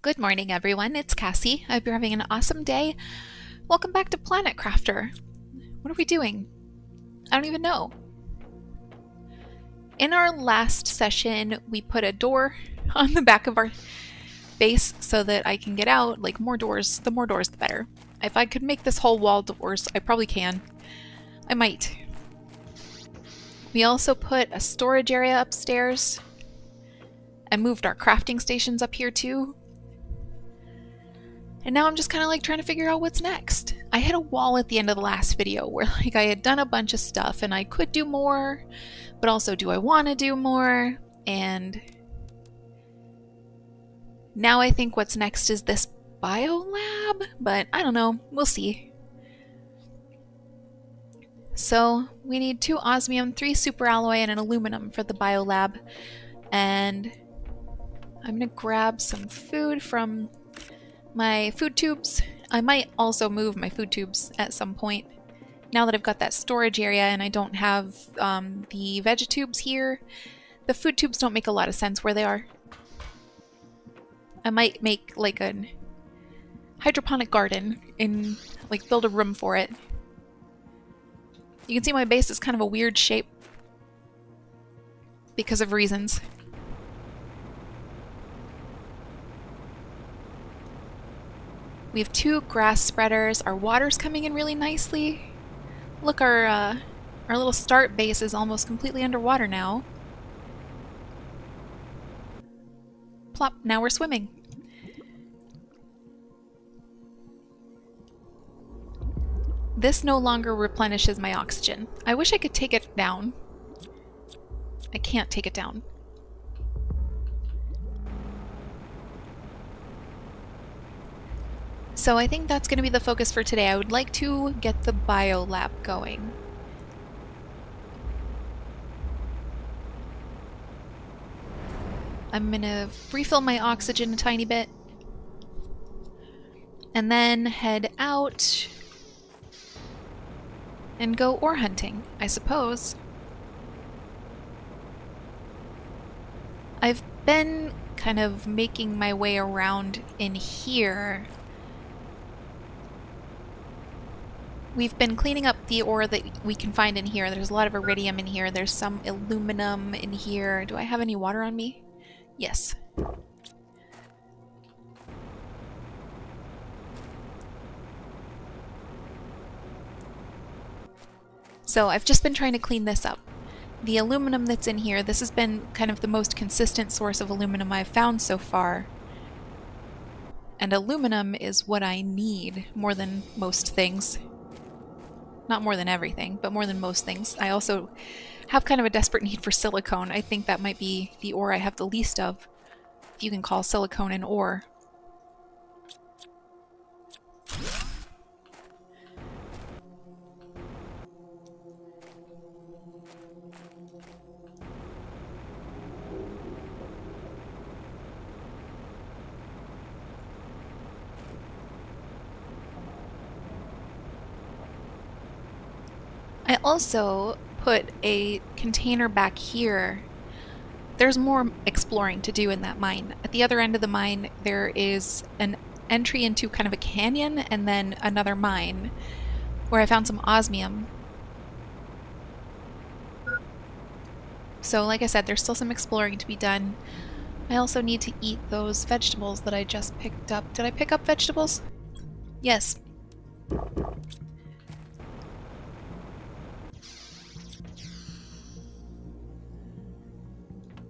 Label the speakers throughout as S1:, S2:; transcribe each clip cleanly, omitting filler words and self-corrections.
S1: Good morning, everyone. It's Cassie. I hope you're having an awesome day. Welcome back to Planet Crafter. What are we doing? I don't even know. In our last session, we put a door on the back of our base so that I can get out. Like, more doors. The more doors, the better. If I could make this whole wall doors, I probably can. I might. We also put a storage area upstairs and moved our crafting stations up here too. And now I'm just kind of like trying to figure out what's next. I hit a wall at the end of the last video where like I had done a bunch of stuff and I could do more, but also do I want to do more? And now I think what's next is this biolab, but I don't know. We'll see. So we need 2 osmium, 3 superalloy, and an aluminum for the biolab. And I'm gonna grab some food from my food tubes. I might also move my food tubes at some point. Now that I've got that storage area and I don't have the vegetubes here, the food tubes don't make a lot of sense where they are. I might make like a hydroponic garden and like build a room for it. You can see my base is kind of a weird shape because of reasons. We have 2 grass spreaders. Our water's coming in really nicely. Look, our little start base is almost completely underwater now. Plop, now we're swimming. This no longer replenishes my oxygen. I wish I could take it down. I can't take it down. So I think that's going to be the focus for today. I would like to get the biolab going. I'm going to refill my oxygen a tiny bit. And then head out and go ore hunting, I suppose. I've been kind of making my way around in here. We've been cleaning up the ore that we can find in here. There's a lot of iridium in here. There's some aluminum in here. Do I have any water on me? Yes. So I've just been trying to clean this up. The aluminum that's in here, this has been kind of the most consistent source of aluminum I've found so far. And aluminum is what I need more than most things. Not more than everything, but more than most things. I also have kind of a desperate need for silicone. I think that might be the ore I have the least of, if you can call silicone an ore. I also put a container back here. There's more exploring to do in that mine. At the other end of the mine, there is an entry into kind of a canyon and then another mine where I found some osmium. So like I said, there's still some exploring to be done. I also need to eat those vegetables that I just picked up. Did I pick up vegetables? Yes.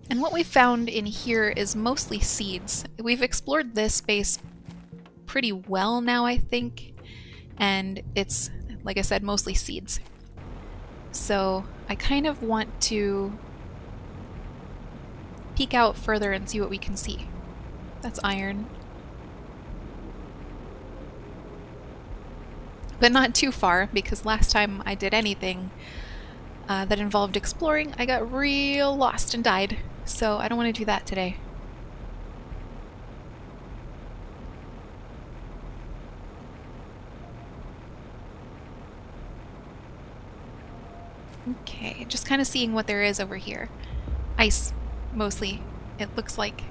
S1: And what we've found in here is mostly seeds. We've explored this space pretty well now, I think, and it's, like I said, mostly seeds. So I kind of want to peek out further and see what we can see. That's iron. But not too far, because last time I did anything that involved exploring, I got real lost and died. So I don't want to do that today. Okay, just kind of seeing what there is over here. Ice, mostly, it looks like.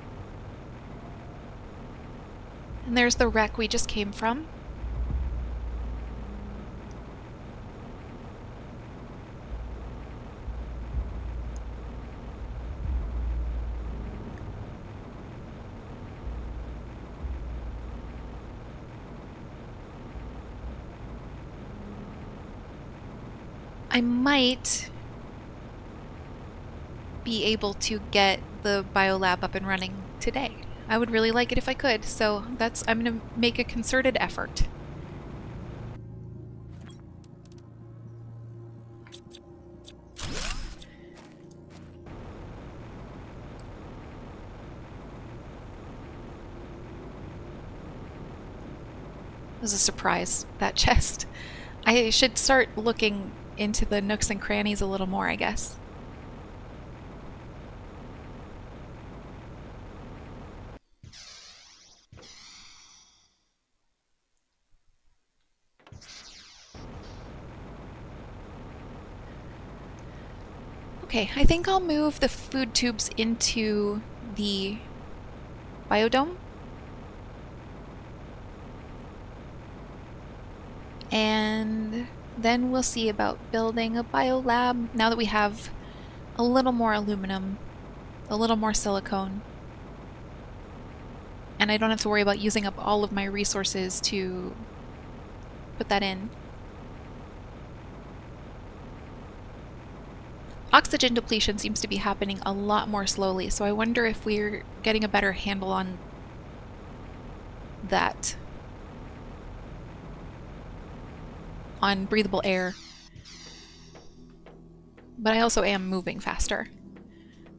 S1: And there's the wreck we just came from. I might be able to get the biolab up and running today. I would really like it if I could, so I'm going to make a concerted effort. It was a surprise, that chest. I should start looking into the nooks and crannies a little more, I guess. Okay, I think I'll move the food tubes into the biodome. And then we'll see about building a biolab now that we have a little more aluminum, a little more silicone. And I don't have to worry about using up all of my resources to put that in. Oxygen depletion seems to be happening a lot more slowly, so I wonder if we're getting a better handle on that. On breathable air. But I also am moving faster.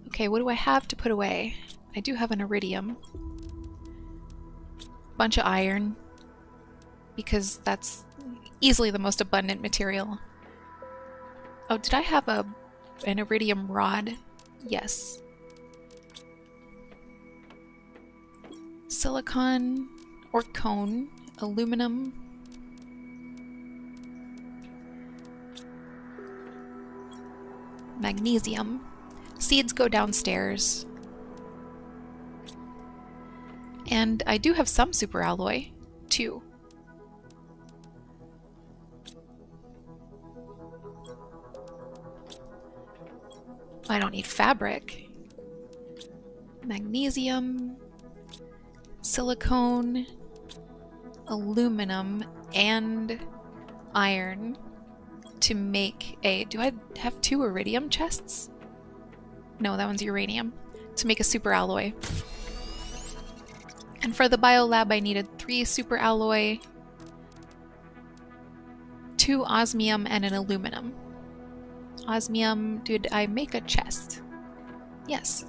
S1: Okay, what do I have to put away? I do have an iridium. Bunch of iron. Because that's easily the most abundant material. Oh, did I have an iridium rod? Yes. Silicon or cone, aluminum. Magnesium. Seeds go downstairs. And I do have some superalloy, too. I don't need fabric. Magnesium, silicone, aluminum, and iron to make a... Do I have 2 iridium chests? No, that one's uranium. To make a superalloy. And for the biolab I needed 3 superalloy, 2 osmium, and an aluminum. Osmium, did I make a chest? Yes.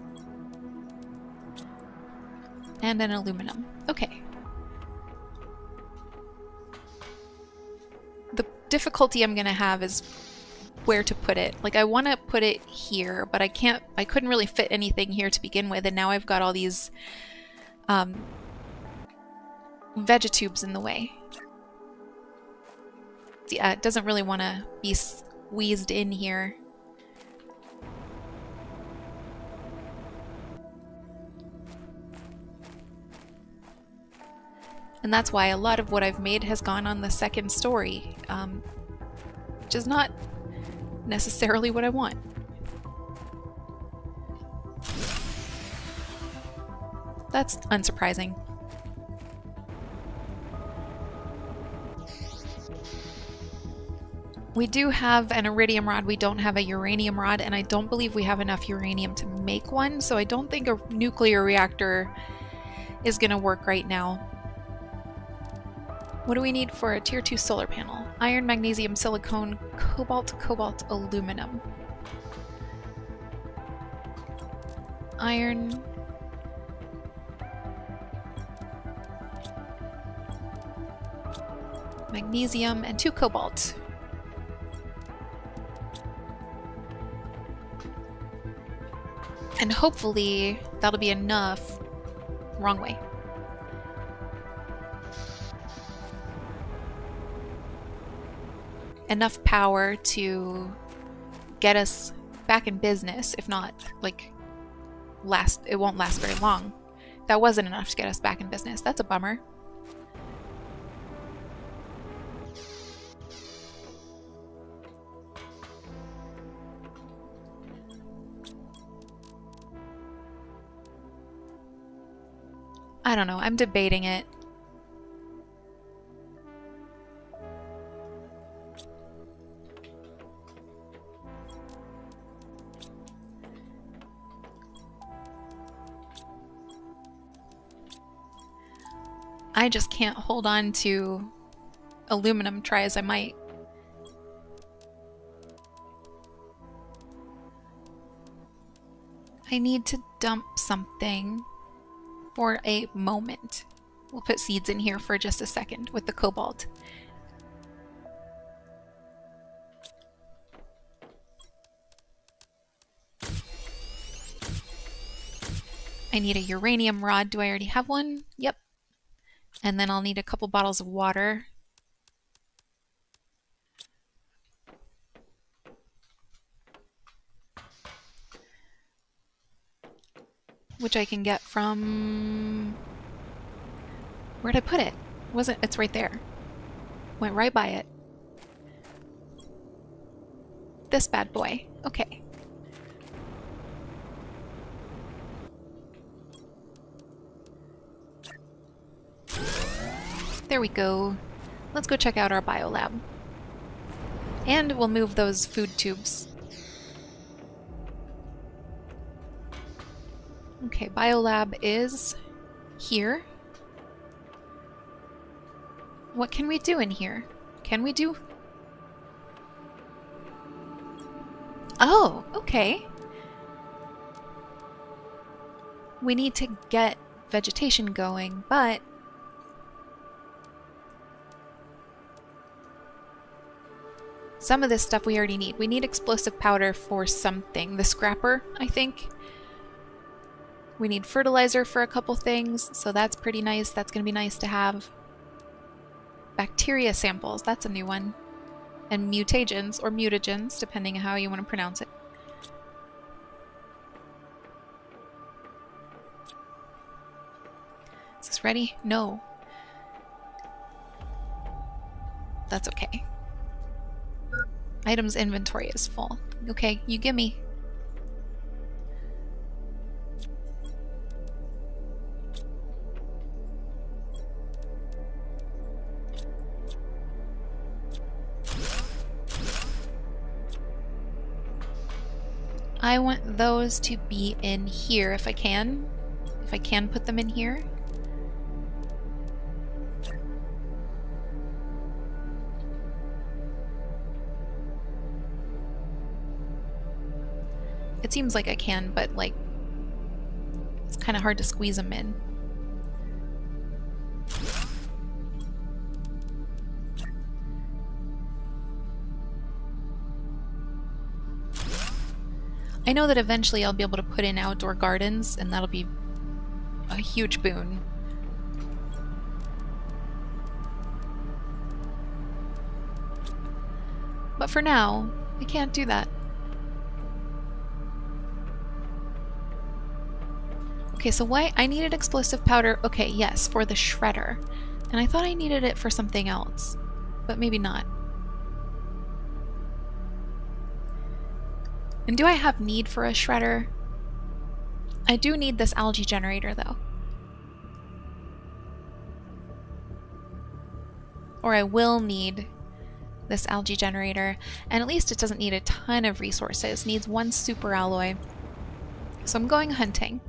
S1: And an aluminum. Okay. The difficulty I'm gonna have is where to put it. Like, I want to put it here, but I couldn't really fit anything here to begin with, and now I've got all these vegetubes in the way. Yeah, it doesn't really want to be squeezed in here. And that's why a lot of what I've made has gone on the second story, which is not necessarily what I want. That's unsurprising. We do have an iridium rod, we don't have a uranium rod, and I don't believe we have enough uranium to make one, so I don't think a nuclear reactor is gonna work right now. What do we need for a tier 2 solar panel? Iron, magnesium, silicone, cobalt, aluminum. Iron. Magnesium, and 2 cobalt. And hopefully that'll be enough. Wrong way. Enough power to get us back in business, if not, like, it won't last very long. That wasn't enough to get us back in business. That's a bummer. I don't know. I'm debating it. I just can't hold on to aluminum, try as I might. I need to dump something for a moment. We'll put seeds in here for just a second with the cobalt. I need a uranium rod. Do I already have one? Yep. And then I'll need a couple bottles of water. Which I can get from... Where'd I put it? Wasn't it's right there. Went right by it. This bad boy. Okay. There we go. Let's go check out our biolab. And we'll move those food tubes. Okay, biolab is here. What can we do in here? Can we do... Oh, okay. We need to get vegetation going, but... Some of this stuff we already need. We need explosive powder for something. The scrapper, I think. We need fertilizer for a couple things, so that's pretty nice. That's going to be nice to have. Bacteria samples, that's a new one. And mutagens, or mutagens, depending on how you want to pronounce it. Is this ready? No. That's okay. Items inventory is full. Okay, you gimme. I want those to be in here if I can. If I can put them in here. It seems like I can, but like it's kind of hard to squeeze them in. I know that eventually I'll be able to put in outdoor gardens, and that'll be a huge boon. But for now, I can't do that. Okay, so why I needed explosive powder. Okay, yes, for the shredder. And I thought I needed it for something else, but maybe not. And do I have need for a shredder? I do need this algae generator, though. Or I will need this algae generator. And at least it doesn't need a ton of resources. It needs one super alloy. So I'm going hunting.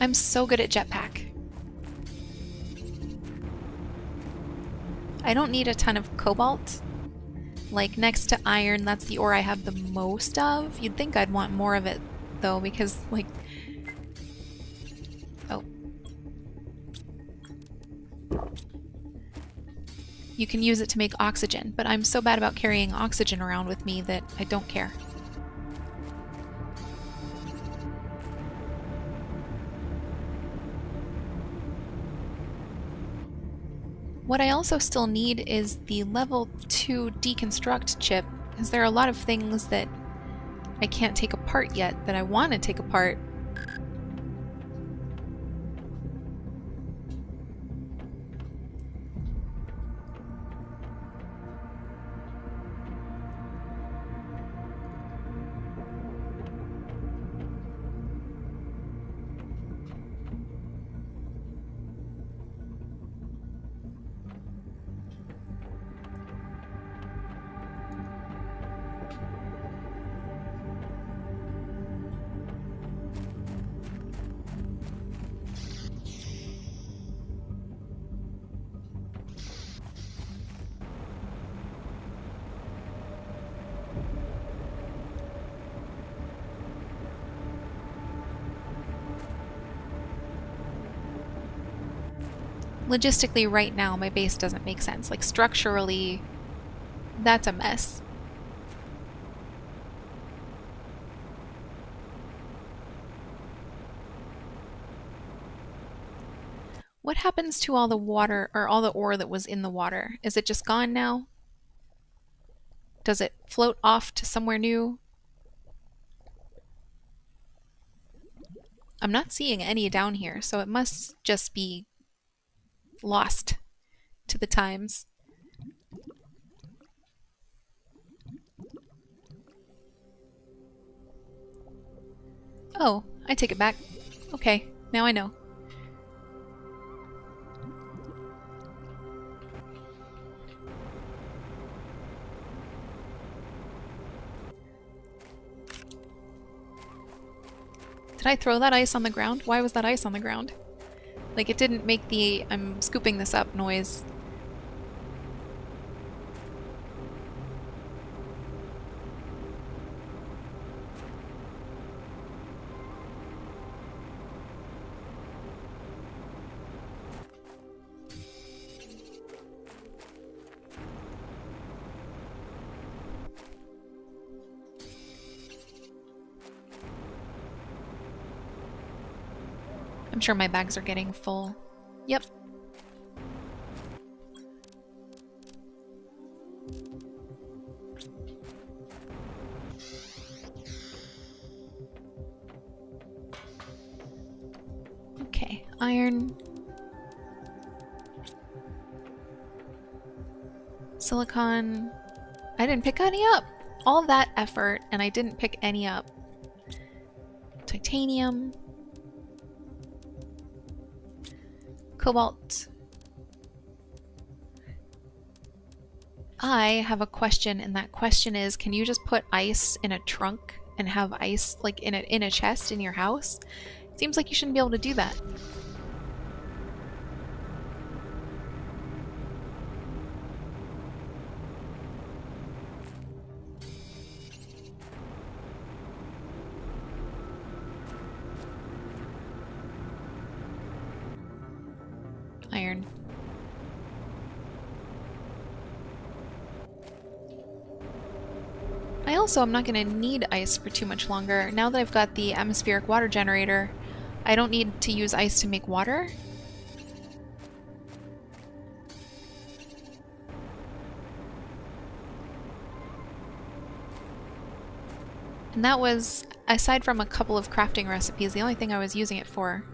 S1: I'm so good at jetpack. I don't need a ton of cobalt. Like, next to iron, that's the ore I have the most of. You'd think I'd want more of it, though, because, like... Oh. You can use it to make oxygen, but I'm so bad about carrying oxygen around with me that I don't care. What I also still need is the level 2 deconstruct chip, because there are a lot of things that I can't take apart yet that I want to take apart. logistically right now my base doesn't make sense. Like structurally, that's a mess. What happens to all the water or all the ore that was in the water? Is it just gone now? Does it float off to somewhere new? I'm not seeing any down here, so it must just be lost to the times. Oh, I take it back. Okay, now I know. Did I throw that ice on the ground? Why was that ice on the ground? Like, it didn't make the I'm scooping this up noise. I'm sure my bags are getting full. Yep. Okay, iron. Silicon. I didn't pick any up. All that effort and I didn't pick any up. Titanium. Cobalt. I have a question, and that question is, can you just put ice in a trunk and have ice like in a chest in your house? It seems like you shouldn't be able to do that. Iron. I also am not going to need ice for too much longer. Now that I've got the atmospheric water generator, I don't need to use ice to make water. And that was, aside from a couple of crafting recipes, the only thing I was using it for.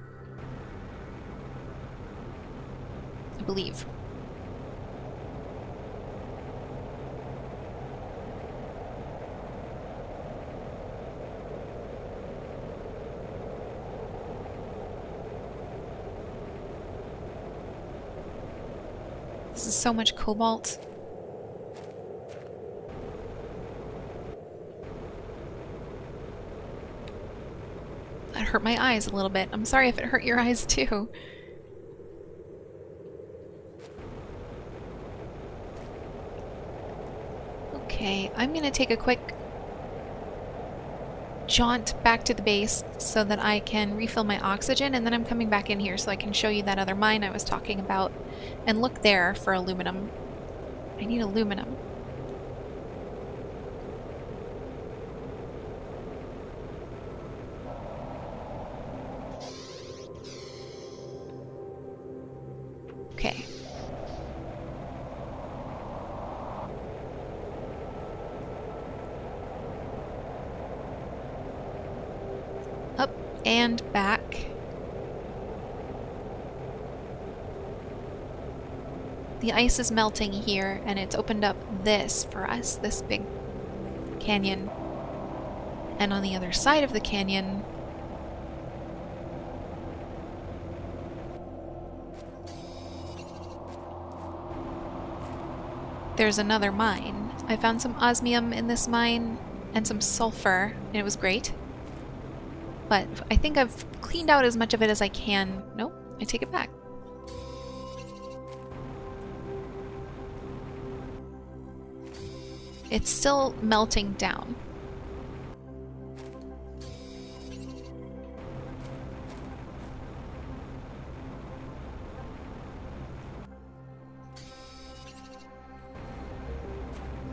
S1: I believe. This is so much cobalt. That hurt my eyes a little bit. I'm sorry if it hurt your eyes too. Okay, I'm gonna take a quick jaunt back to the base so that I can refill my oxygen, and then I'm coming back in here so I can show you that other mine I was talking about and look there for aluminum. I need aluminum. Okay. Up and back. The ice is melting here, and it's opened up this for us, this big canyon. And on the other side of the canyon, there's another mine. I found some osmium in this mine and some sulfur, and it was great. But I think I've cleaned out as much of it as I can. Nope, I take it back. It's still melting down.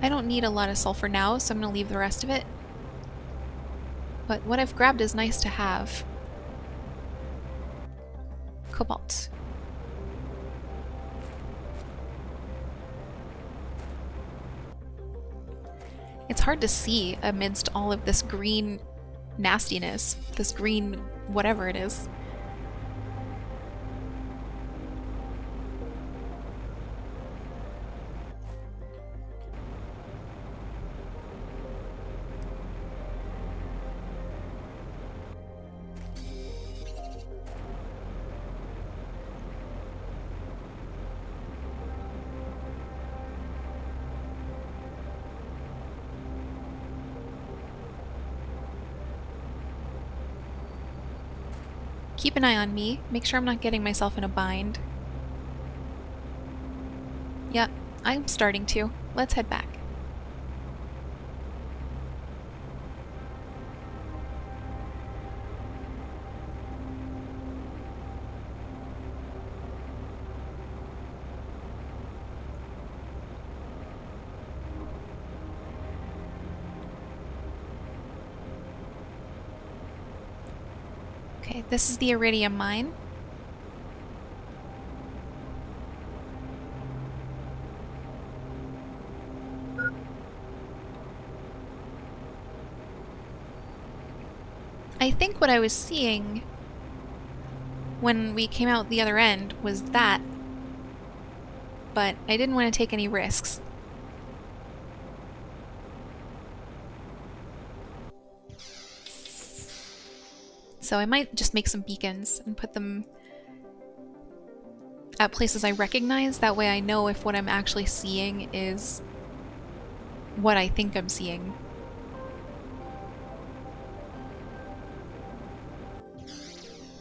S1: I don't need a lot of sulfur now, so I'm going to leave the rest of it. But what I've grabbed is nice to have. Cobalt. It's hard to see amidst all of this green nastiness, this green whatever it is. Keep an eye on me. Make sure I'm not getting myself in a bind. Yep, I'm starting to. Let's head back. Okay, this is the iridium mine. I think what I was seeing when we came out the other end was that, but I didn't want to take any risks. So I might just make some beacons and put them at places I recognize. That way I know if what I'm actually seeing is what I think I'm seeing.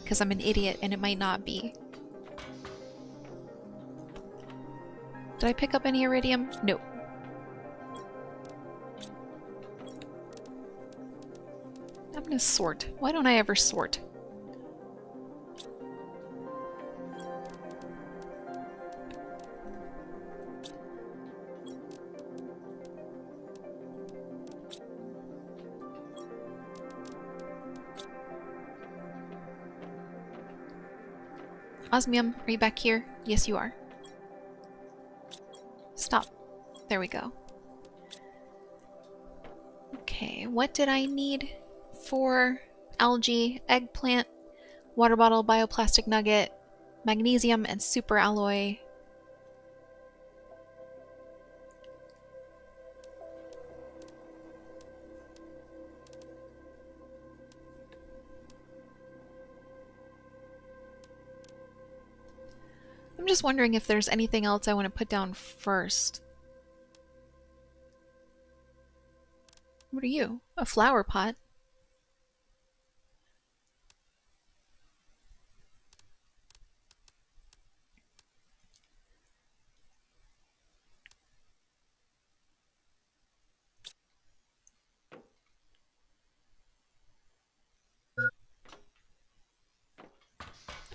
S1: Because I'm an idiot and it might not be. Did I pick up any iridium? No. I'm gonna sort. Why don't I ever sort? Osmium, are you back here? Yes, you are. Stop. There we go. Okay, what did I need for algae, eggplant, water bottle, bioplastic nugget, magnesium, and super alloy? I'm just wondering if there's anything else I want to put down first. What are you? A flower pot?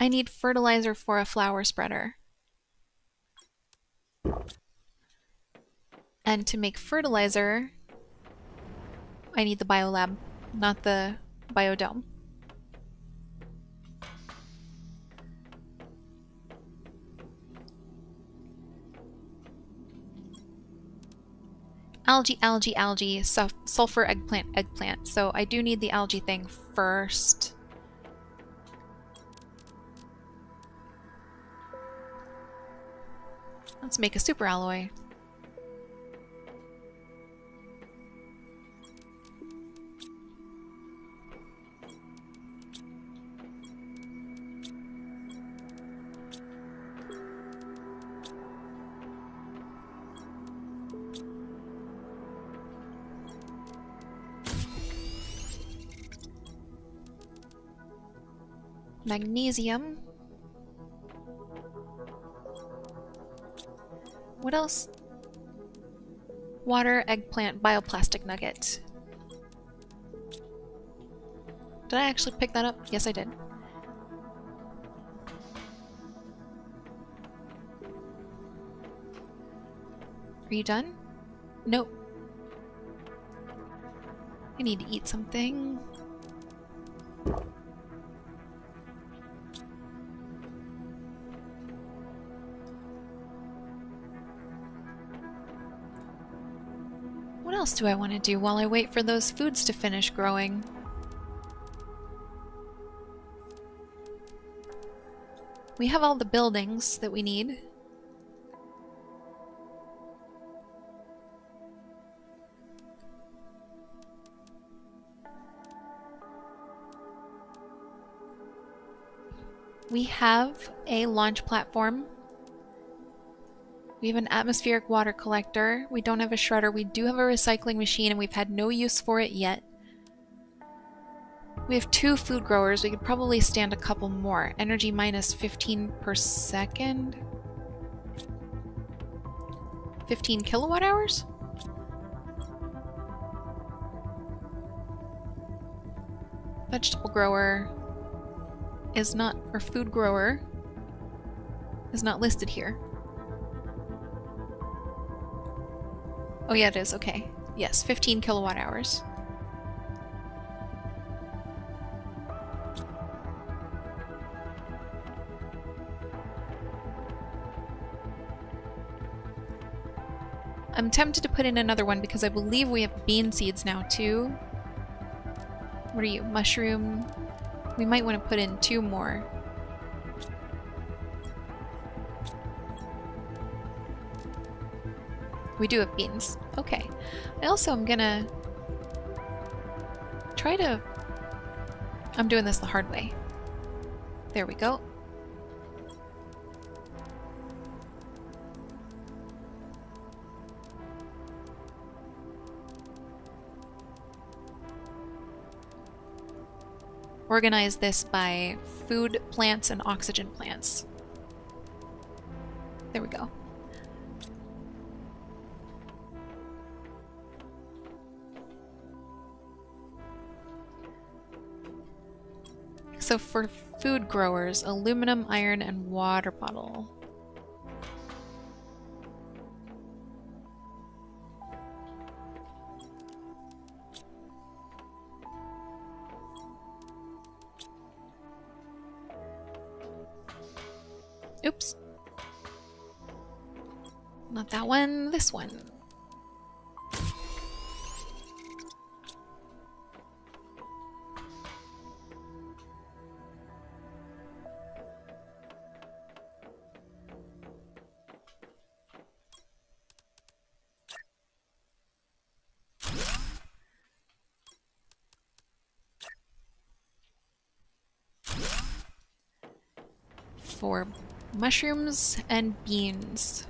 S1: I need fertilizer for a flower spreader. And to make fertilizer, I need the biolab, not the biodome. Algae, algae, algae, sulfur, eggplant, eggplant. So I do need the algae thing first. Let's make a super alloy. Magnesium. What else? Water, eggplant, bioplastic nugget. Did I actually pick that up? Yes, I did. Are you done? Nope. I need to eat something. What else do I want to do while I wait for those foods to finish growing? We have all the buildings that we need. We have a launch platform. We have an atmospheric water collector. We don't have a shredder. We do have a recycling machine, and we've had no use for it yet. We have 2 food growers. We could probably stand a couple more. Energy minus 15 per second. 15 kilowatt hours? Vegetable grower is not, or food grower is not listed here. Oh yeah, it is. Okay. Yes, 15 kilowatt hours. I'm tempted to put in another one because I believe we have bean seeds now too. What are you? Mushroom? We might want to put in 2 more. We do have beans. Okay. I also am gonna try to... I'm doing this the hard way. There we go. Organize this by food plants and oxygen plants. There we go. So for food growers, aluminum, iron, and water bottle. Oops. Not that one, this one. For mushrooms and beans.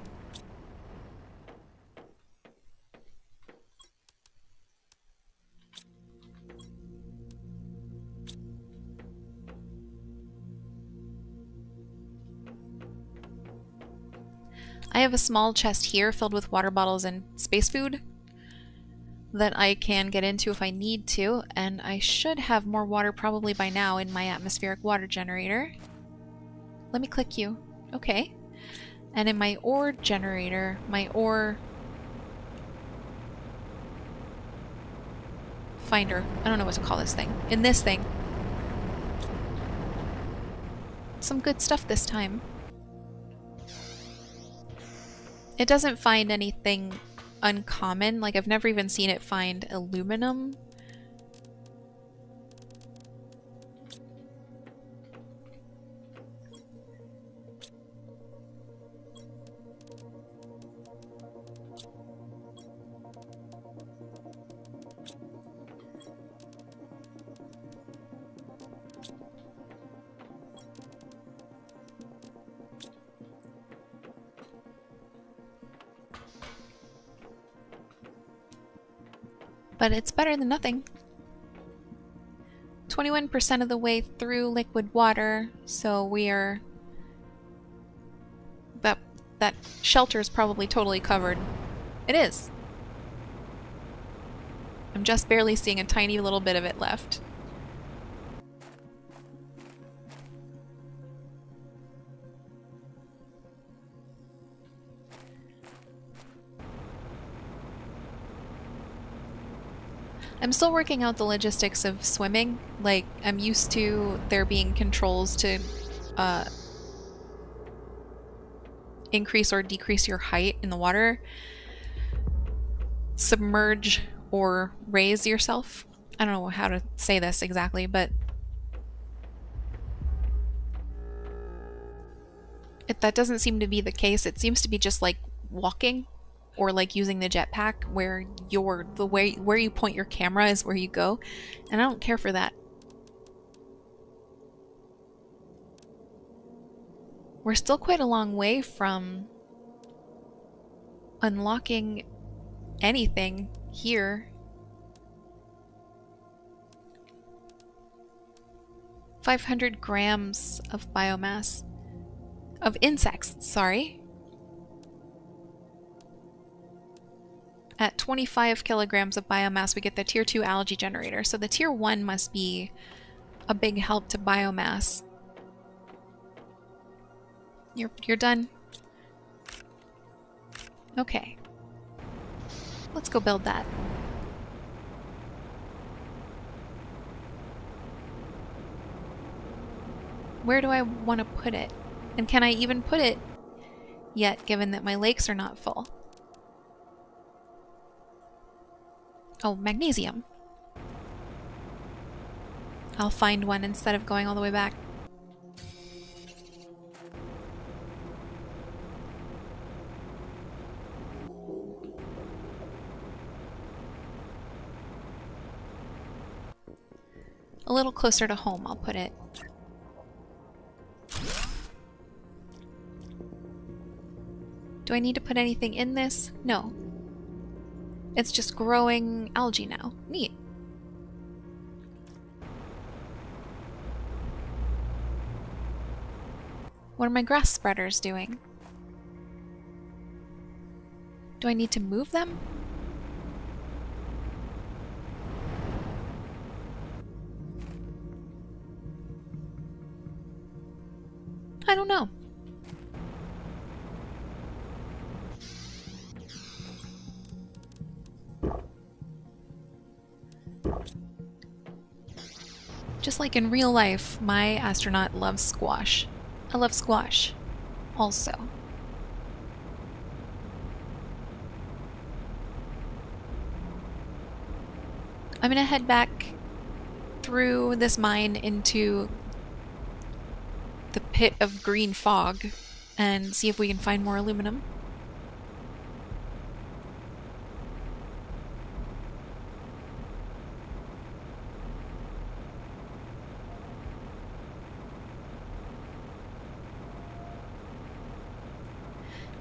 S1: I have a small chest here filled with water bottles and space food that I can get into if I need to, and I should have more water probably by now in my atmospheric water generator. Let me click you. Okay. And in my ore generator, my ore finder, I don't know what to call this thing. In this thing. Some good stuff this time. It doesn't find anything uncommon. Like, I've never even seen it find aluminum. But it's better than nothing. 21% of the way through liquid water, so we are... That shelter is probably totally covered. It is. I'm just barely seeing a tiny little bit of it left. I'm still working out the logistics of swimming. Like, I'm used to there being controls to uh, increase or decrease your height in the water, submerge or raise yourself. I don't know how to say this exactly, but that doesn't seem to be the case. It seems to be just like walking or like using the jetpack where the way where you point your camera is where you go, and I don't care for that. We're still quite a long way from unlocking anything here. 500 grams of biomass. Of insects, sorry. At 25 kilograms of biomass, we get the tier 2 algae generator. So the tier 1 must be a big help to biomass. You're done? Okay. Let's go build that. Where do I want to put it? And can I even put it yet, given that my lakes are not full? Oh, magnesium. I'll find one instead of going all the way back. A little closer to home, I'll put it. Do I need to put anything in this? No. It's just growing algae now. Neat. What are my grass spreaders doing? Do I need to move them? I don't know. Just like in real life, my astronaut loves squash. I love squash also. I'm gonna head back through this mine into the pit of green fog and see if we can find more aluminum.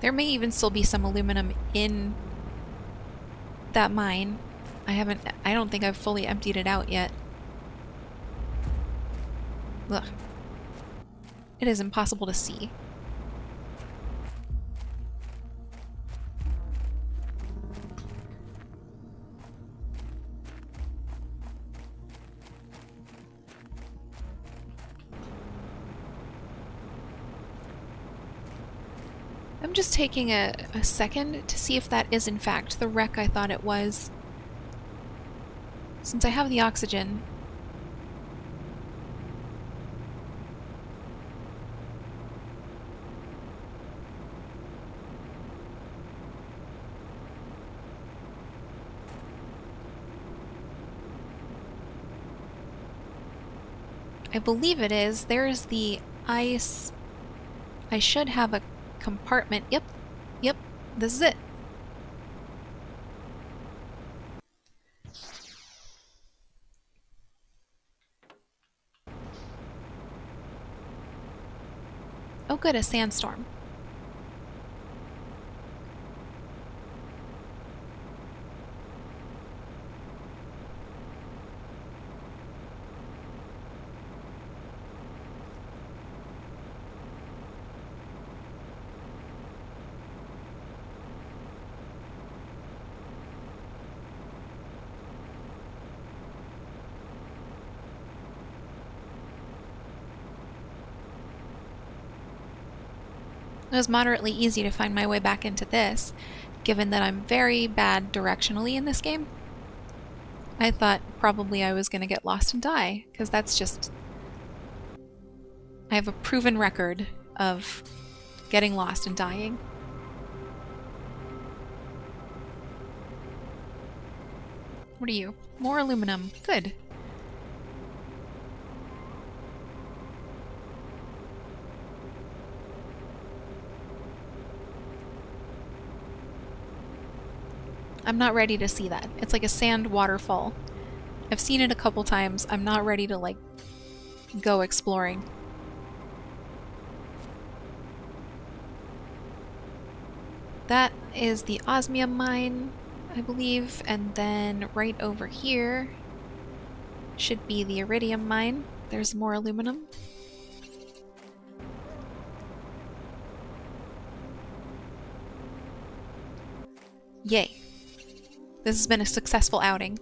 S1: There may even still be some aluminum in that mine. I don't think I've fully emptied it out yet. Ugh. It is impossible to see. I'm just taking a second to see if that is in fact the wreck I thought it was. Since I have the oxygen. I believe it is. There's the ice. I should have a compartment. Yep, this is it. Oh good, a sandstorm. It was moderately easy to find my way back into this, given that I'm very bad directionally in this game. I thought probably I was going to get lost and die, because that's just... I have a proven record of getting lost and dying. What are you? More aluminum. Good. I'm not ready to see that. It's like a sand waterfall. I've seen it a couple times. I'm not ready to, like, go exploring. That is the osmium mine, I believe, and then right over here should be the iridium mine. There's more aluminum. Yay. This has been a successful outing.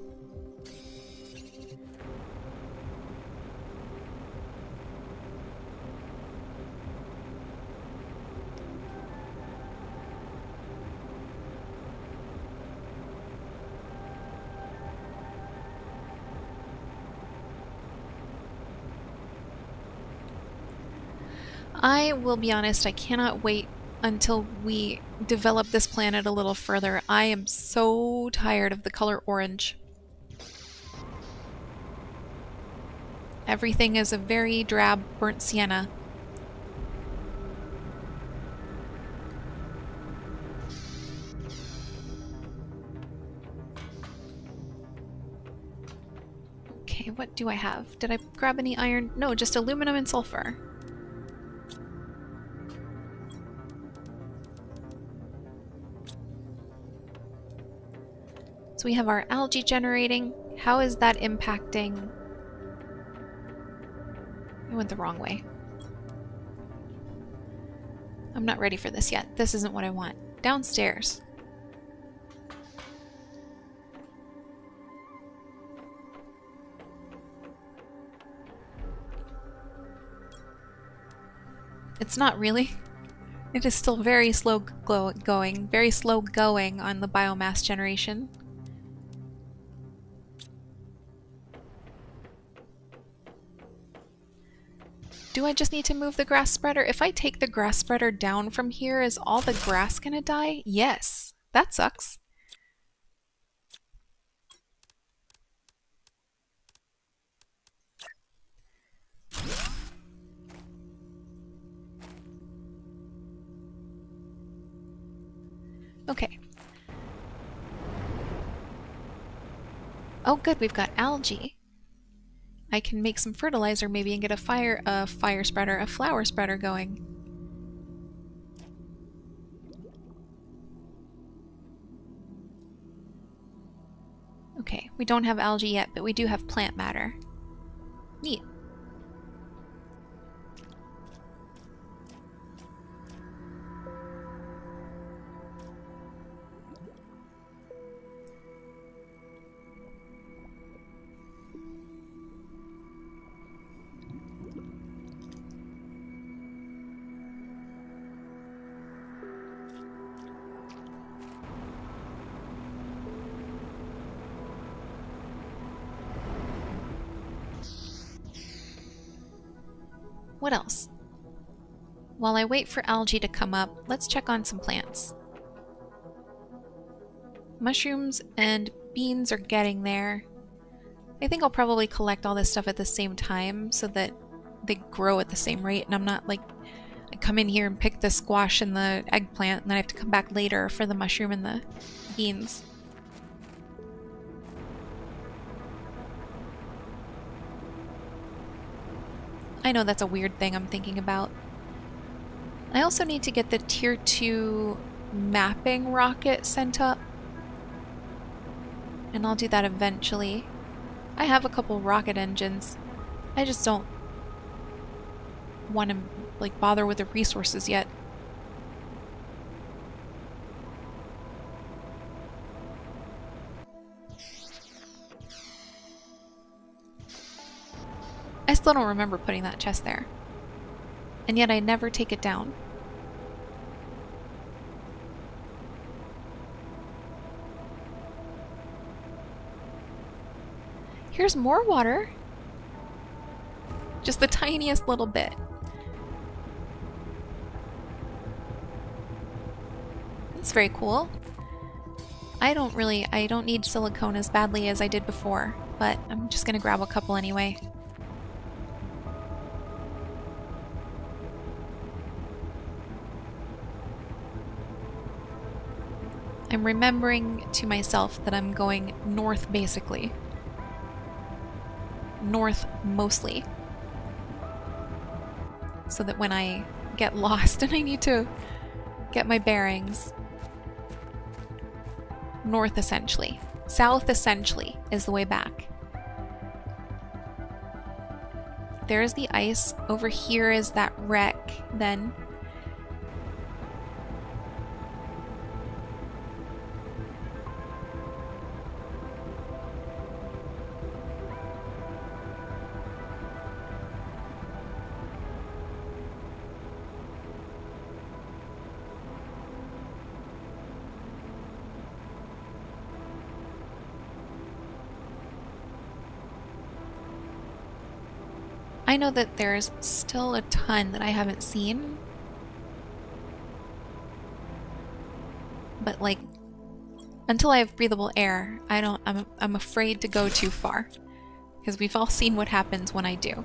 S1: I will be honest, I cannot wait until we develop this planet a little further. I am so tired of the color orange. Everything is a very drab, burnt sienna. Okay, what do I have? Did I grab any iron? No, just aluminum and sulfur. So we have our algae generating. How is that impacting? I went the wrong way. I'm not ready for this yet. This isn't what I want. Downstairs. It's not really. It is still very slow going. Very slow going on the biomass generation. Do I just need to move the grass spreader? If I take the grass spreader down from here, is all the grass gonna die? Yes. That sucks. Okay. Oh good, we've got algae. I can make some fertilizer maybe and get a flower spreader going. Okay, we don't have algae yet, but we do have plant matter. Neat. What else? While I wait for algae to come up, let's check on some plants. Mushrooms and beans are getting there. I think I'll probably collect all this stuff at the same time so that they grow at the same rate and I'm not like, I come in here and pick the squash and the eggplant and then I have to come back later for the mushroom and the beans. I know that's a weird thing I'm thinking about. I also need to get the tier 2 mapping rocket sent up. And I'll do that eventually. I have a couple rocket engines. I just don't want to like bother with the resources yet. I still don't remember putting that chest there. And yet I never take it down. Here's more water. Just the tiniest little bit. That's very cool. I don't need silicone as badly as I did before, but I'm just gonna grab a couple anyway. I'm remembering to myself that I'm going north, basically. North, mostly. So that when I get lost and I need to get my bearings. North, essentially. South, essentially, is the way back. There's the ice. Over here is that wreck, then. I know that there's still a ton that I haven't seen. But like, until I have breathable air, I'm afraid to go too far. Because we've all seen what happens when I do.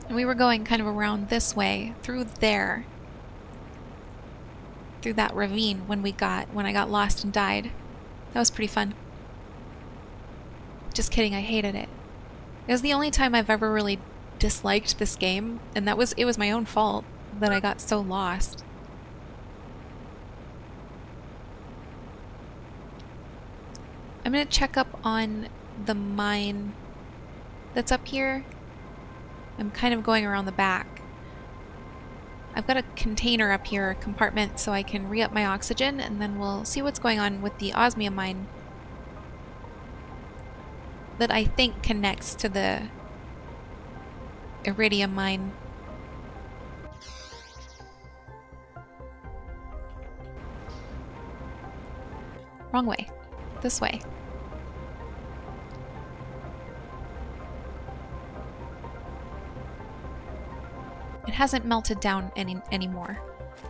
S1: And we were going kind of around this way, through there. Through that ravine when I got lost and died. That was pretty fun. Just kidding, I hated it. It was the only time I've ever really disliked this game, and it was my own fault that I got so lost. I'm gonna check up on the mine that's up here. I'm kind of going around the back. I've got a container up here, a compartment, so I can re-up my oxygen, and then we'll see what's going on with the osmium mine that I think connects to the iridium mine. Wrong way. This way. It hasn't melted down anymore.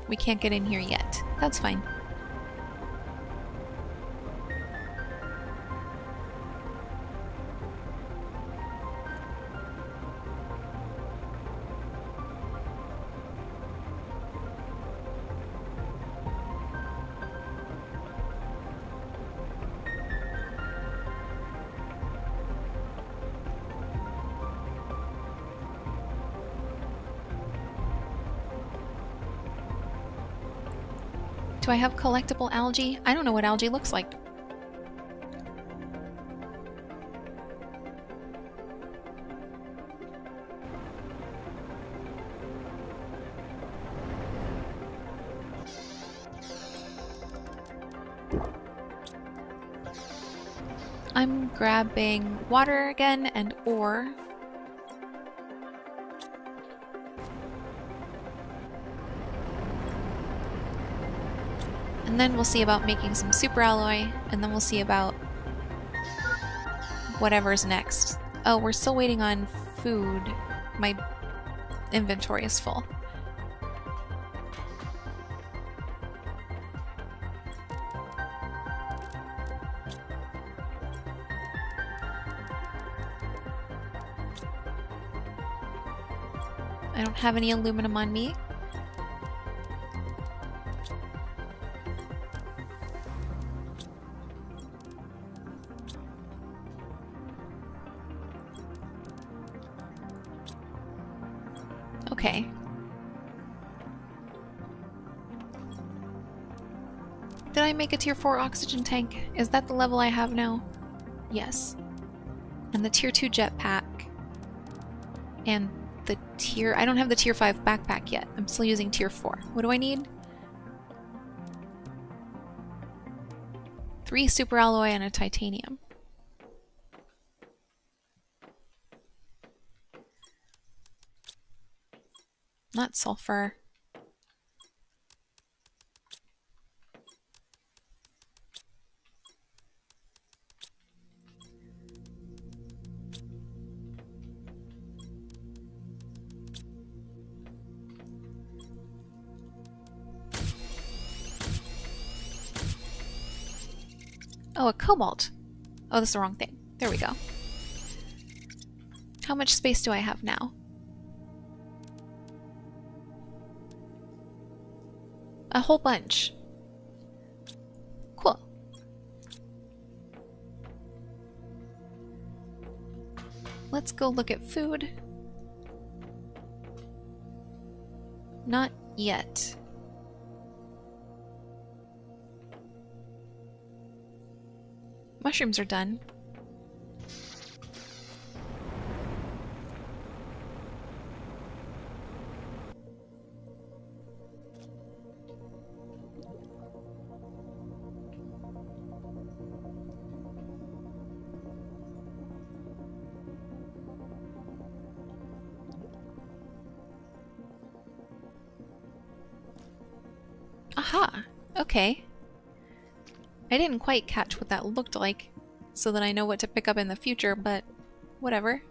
S1: We can't get in here yet. That's fine. Do I have collectible algae? I don't know what algae looks like. I'm grabbing water again and ore. And then we'll see about making some super alloy, and then we'll see about whatever's next. Oh, we're still waiting on food. My inventory is full. I don't have any aluminum on me. Okay. Did I make a tier 4 oxygen tank? Is that the level I have now? Yes. And the tier 2 jetpack. And the tier... I don't have the tier 5 backpack yet. I'm still using tier 4. What do I need? 3 super alloy and a titanium. Not sulfur. Oh, a cobalt. Oh, that's the wrong thing. There we go. How much space do I have now? A whole bunch. Cool. Let's go look at food. Not yet. Mushrooms are done. Aha! Okay. I didn't quite catch what that looked like, so that I know what to pick up in the future, but whatever.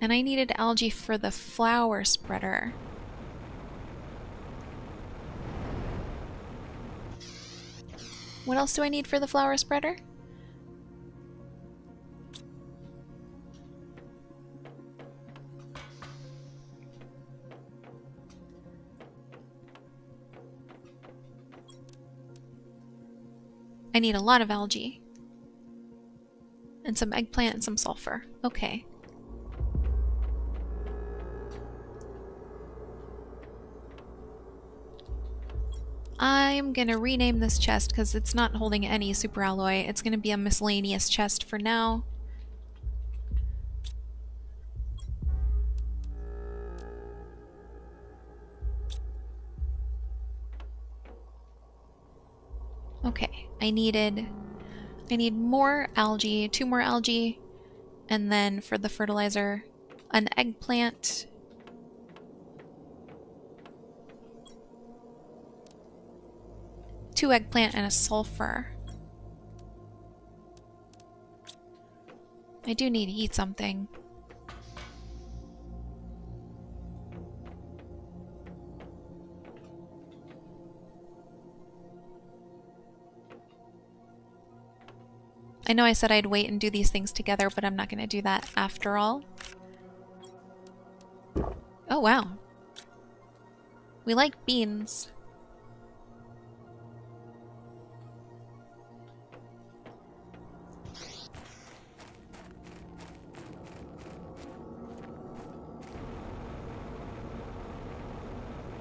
S1: And I needed algae for the flower spreader. What else do I need for the flower spreader? I need a lot of algae. And some eggplant and some sulfur. Okay. I'm gonna rename this chest because it's not holding any super alloy. It's gonna be a miscellaneous chest for now. Okay, I need more algae, 2 more algae, and then for the fertilizer, an eggplant. Two eggplant and a sulfur. I do need to eat something. I know I said I'd wait and do these things together, but I'm not going to do that after all. Oh, wow. We like beans.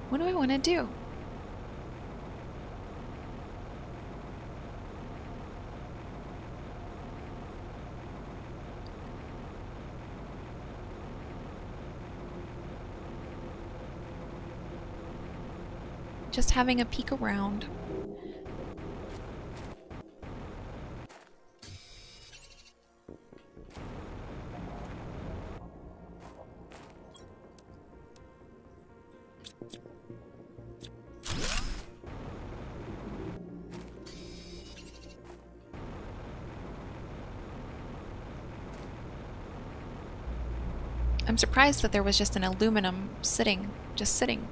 S1: What do I want to do? Just having a peek around. I'm surprised that there was just an aluminum just sitting.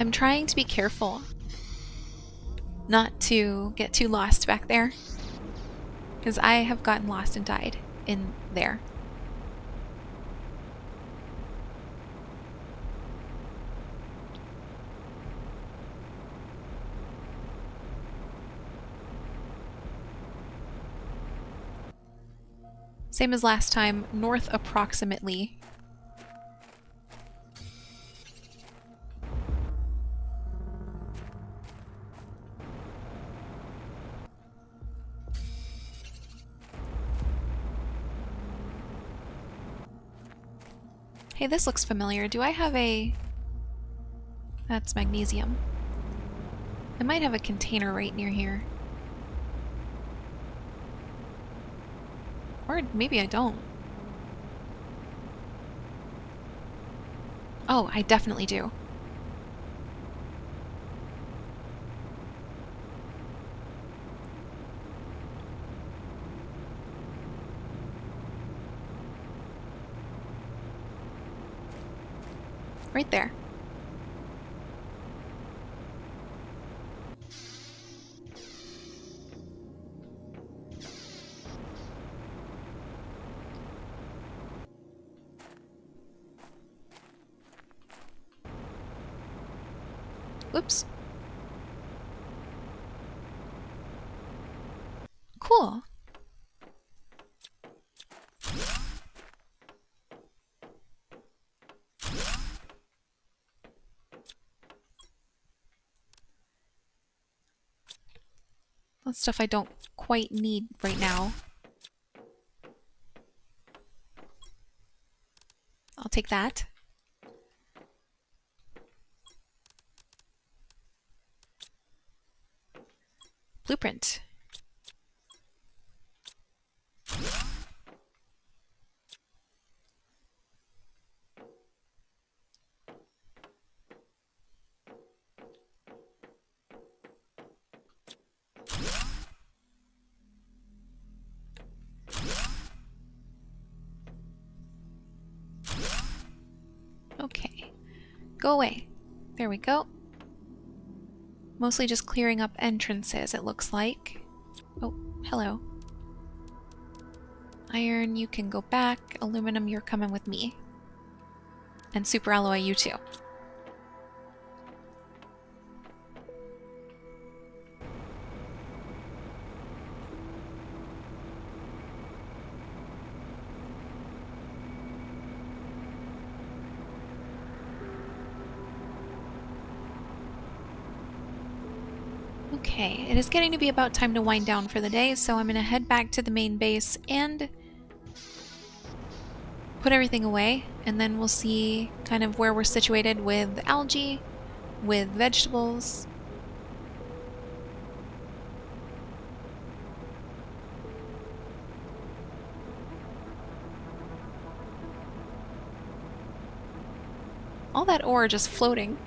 S1: I'm trying to be careful. not to get too lost back there, because I have gotten lost and died in there. Same as last time, north approximately. Hey, this looks familiar. Do I have a... That's magnesium. I might have a container right near here. Or maybe I don't. Oh, I definitely do. Right there. Whoops. Cool. That's stuff I don't quite need right now. I'll take that. Blueprint. Okay. Go away. There we go. Mostly just clearing up entrances, it looks like. Oh, hello. Iron, you can go back. Aluminum, you're coming with me. And super alloy, you too. Okay, it is getting to be about time to wind down for the day, so I'm going to head back to the main base and put everything away, and then we'll see kind of where we're situated with algae, with vegetables. All that ore just floating.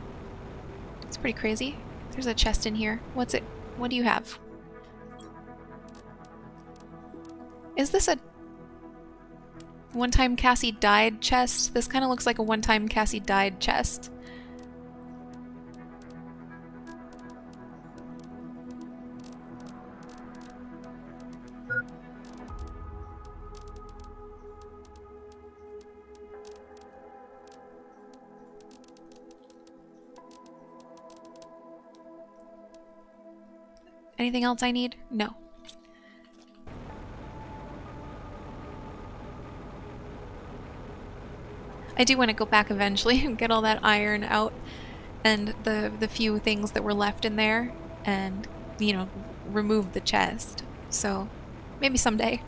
S1: It's pretty crazy. There's a chest in here. What's it? What do you have? Is this a one-time Cassie died chest? This kind of looks like a one-time Cassie died chest. Anything else I need? No. I do want to go back eventually and get all that iron out and the few things that were left in there and, you know, remove the chest. So, maybe someday.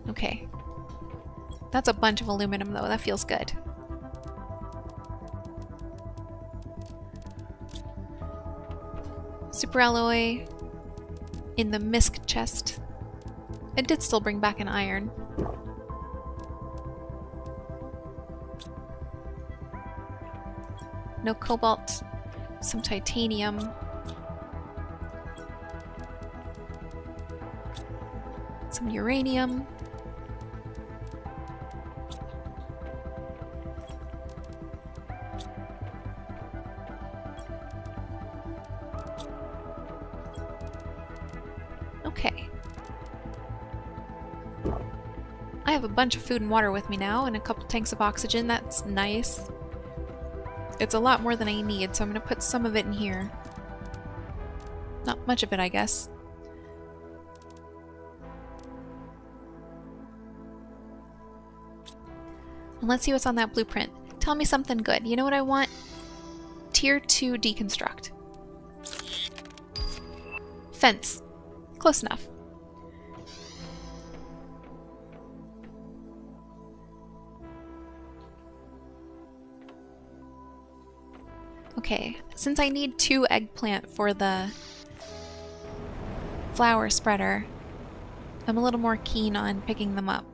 S1: Okay. That's a bunch of aluminum though, that feels good. Super alloy in the misc chest. It did still bring back an iron. No cobalt, some titanium. Some uranium. Okay. I have a bunch of food and water with me now and a couple tanks of oxygen. That's nice. It's a lot more than I need, so I'm going to put some of it in here. Not much of it, I guess. And let's see what's on that blueprint. Tell me something good. You know what I want? Tier 2 deconstruct. Fence. Close enough. Okay, since I need 2 eggplant for the flower spreader, I'm a little more keen on picking them up.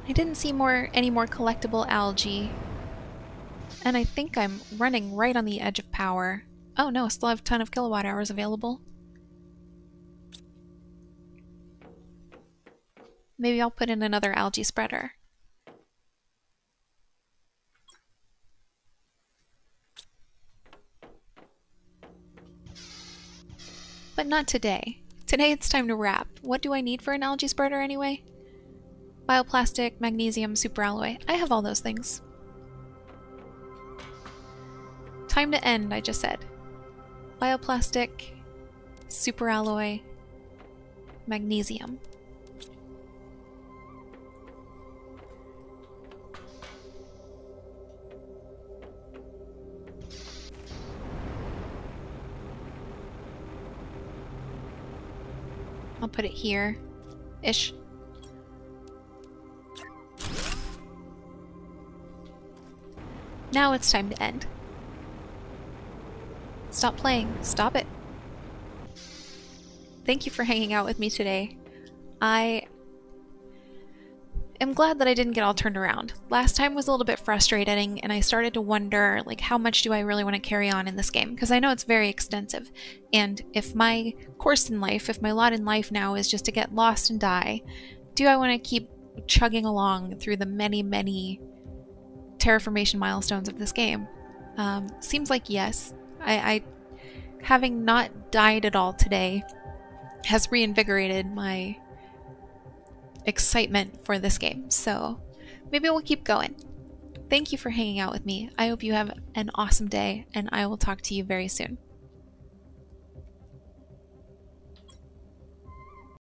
S1: I didn't see any more collectible algae. And I think I'm running right on the edge of power. Oh no, still have a ton of kilowatt hours available. Maybe I'll put in another algae spreader. But not today. Today it's time to wrap. What do I need for an algae spreader anyway? Bioplastic, magnesium, superalloy. I have all those things. Time to end, I just said. Bioplastic, superalloy, magnesium. I'll put it here-ish. Now it's time to end. Stop playing. Stop it. Thank you for hanging out with me today. I am glad that I didn't get all turned around. Last time was a little bit frustrating, and I started to wonder, like, how much do I really want to carry on in this game? Because I know it's very extensive, and if my course in life, if my lot in life now is just to get lost and die, do I want to keep chugging along through the many, many terraformation milestones of this game? Seems like yes. I having not died at all today has reinvigorated my excitement for this game, so maybe we'll keep going. Thank you for hanging out with me. I hope you have an awesome day, and I will talk to you very soon.